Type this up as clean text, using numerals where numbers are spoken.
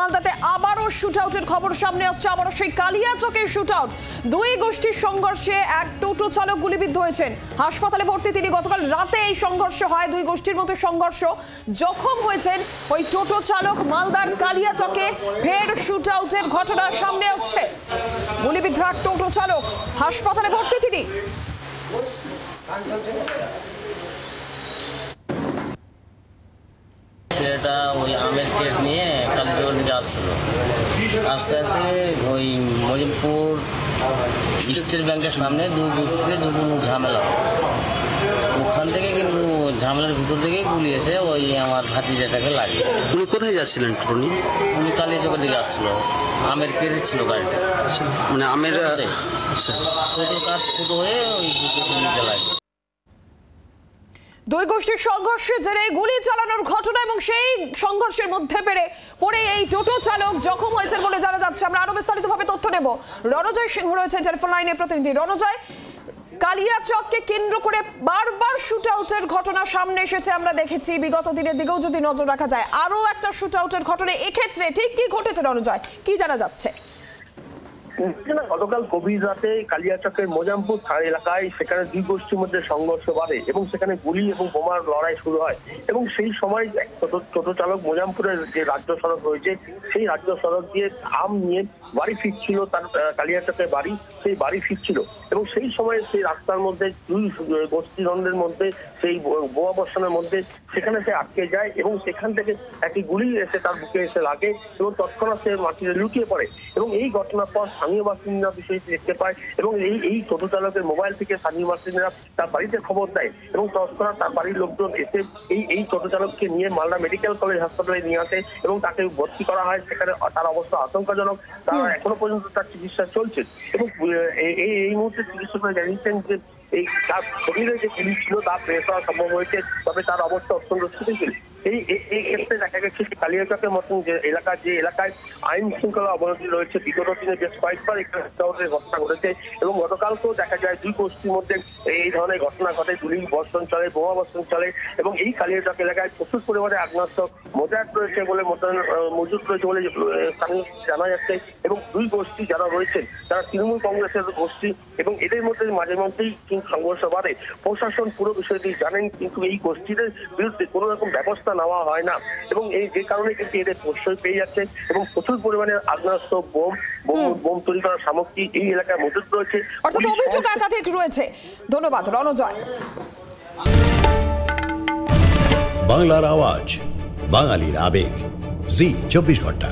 মালদাতে আবারও শুটআউটের খবর সামনে আসছে। আবারও সেই কালিয়াচকের শুটআউট। দুই গোষ্ঠীর সংঘর্ষে এক টোটো চালক গুলিবিদ্ধ হয়েছেন, হাসপাতালে ভর্তি তিনি। গতকাল রাতে এই সংঘর্ষ হয়, দুই গোষ্ঠীর মধ্যে সংঘর্ষ, জখম হয়েছেন ওই টোটো চালক। মালদার কালিয়াচকে ফের শুটআউটের ঘটনা সামনে আসছে। গুলিবিদ্ধ এক টোটো চালক, হাসপাতালে ভর্তি তিনি। সেটা ওই আমের কেট নিয়ে কালীচকের দিকে আসছিল। আস্তে আস্তে ওই মজিমপুর স্টেট ব্যাংকের সামনে দুই গোষ্ঠীতে দুটো ঝামেলা। ওখান থেকে কিন্তু ঝামেলার ভিতর থেকে গুলি এসে ওই আমার ভাতিজাটাকে লাগে। উনি কোথায় যাচ্ছিলেন ট্রনি? উনি কালীচকের দিকে আসছিল, আমের কেটে ছিল গাড়িটা। মানে আমের টোটোর কাজ ফুটো হয়ে ওই দুটো গুলিতে লাগে। দুই গোষ্ঠীর সংঘর্ষে জেরে গুলি চালানোর ঘটনা এবং সেই সংঘর্ষের মধ্যে পড়ে এই টোটো চালক জখম হয়েছেন বলে জানা যাচ্ছে। আমরা আরো বিস্তারিতভাবে তথ্য নেব। রণজয় সিংহ রয়েছেন টেলিফোন লাইনে প্রতিনিধি। রণজয়, কালিয়াচককে কেন্দ্র করে বারবার শুটআউটের ঘটনা সামনে এসেছে, আমরা দেখেছি। বিগত দিনের দিকেও যদি নজর রাখা যায়, আরো একটা শুটআউটের ঘটনা, এক্ষেত্রে ঠিক কি ঘটেছে রণজয়, কি জানা যাচ্ছে? গতকাল গভীর রাতে কালিয়াচকের মোজামপুর এলাকায় সেখানে দুই গোষ্ঠীর মধ্যে সংঘর্ষ বাড়ে এবং সেখানে গুলি এবং বোমার লড়াই শুরু হয়। এবং সেই সময় টোটো চালক মোজামপুরের যে রাজ্য সড়ক রয়েছে সেই রাজ্য সড়ক দিয়ে আম নিয়ে বাড়ি ফিরছিল, তার কালিয়াচকের বাড়ি, সেই বাড়ি ফিরছিল। এবং সেই সময় সেই রাস্তার মধ্যে দুই গোষ্ঠীদ্বন্দ্বের মধ্যে, সেই বোমা বর্ষণের মধ্যে সেখানে সে আটকে যায় এবং সেখান থেকে একটি গুলি এসে তার বুকে এসে লাগে এবং তৎক্ষণাৎ সে মাটিতে লুটিয়ে পড়ে। এবং এই ঘটনার পর স্থানীয় বাসিন্দা বিষয়টি দেখতে পায় এবং এই টোটো চালকের মোবাইল থেকে স্থানীয় বাসিন্দারা তার বাড়িতে খবর দেয় এবং তৎক্ষণাৎ তার বাড়ির লোকজন এসে এই টোটো চালককে নিয়ে মালদা মেডিকেল কলেজ হাসপাতালে নিয়ে আসে এবং তাকে ভর্তি করা হয়। সেখানে তার অবস্থা আশঙ্কাজনক, তারা এখনো পর্যন্ত তার চিকিৎসা চলছে। এবং এই মুহূর্তে চিকিৎসকরা জানিয়েছেন যে এই তার শরীরে যে গুলি ছিল তা বের করা সম্ভব হয়েছে, তবে তার অবস্থা অত্যন্ত স্থিতিশীল। এই ক্ষেত্রে দেখা গেছে যে কালিয়াচকের মতন যে এলাকায় আইন শৃঙ্খলা অবনতি রয়েছে, বিগত দিনে বেশ কয়েকবার এখানে ঘটনা ঘটেছে। এবং গতকালকেও দেখা যায় দুই গোষ্ঠীর মধ্যে এই ধরনের ঘটনা ঘটে, গুলি বর্ষণ চলে, বোমা বর্ষণ চলে। এবং এই কালিয়াচক এলাকায় প্রচুর পরিমাণে আগ্নেয়াস্ত্র মজুদ রয়েছে বলে স্থানীয় জানা যাচ্ছে। এবং দুই গোষ্ঠী যারা রয়েছেন তারা তৃণমূল কংগ্রেসের গোষ্ঠী এবং এদের মধ্যে মাঝে মধ্যেই কিন্তু সংঘর্ষ বাড়ে। প্রশাসন পুরো বিষয়টি জানেন, কিন্তু এই গোষ্ঠীদের বিরুদ্ধে কোনো রকম ব্যবস্থা নেওয়া হয় না। এবং এই যে কারণে কিন্তু এদের প্রশ্রয় পেয়ে যাচ্ছে এবং প্রচুর পরিমাণে আগ্নেয়াস্ত্র, বোম তৈরি করার সামগ্রী এই এলাকায় মজুদ রয়েছে। অর্থাৎ অভিযোগ একাধিক রয়েছে। ধন্যবাদ রণজয়। বাংলার আওয়াজ, বাঙালির আবেগ, জি 24 ঘন্টা।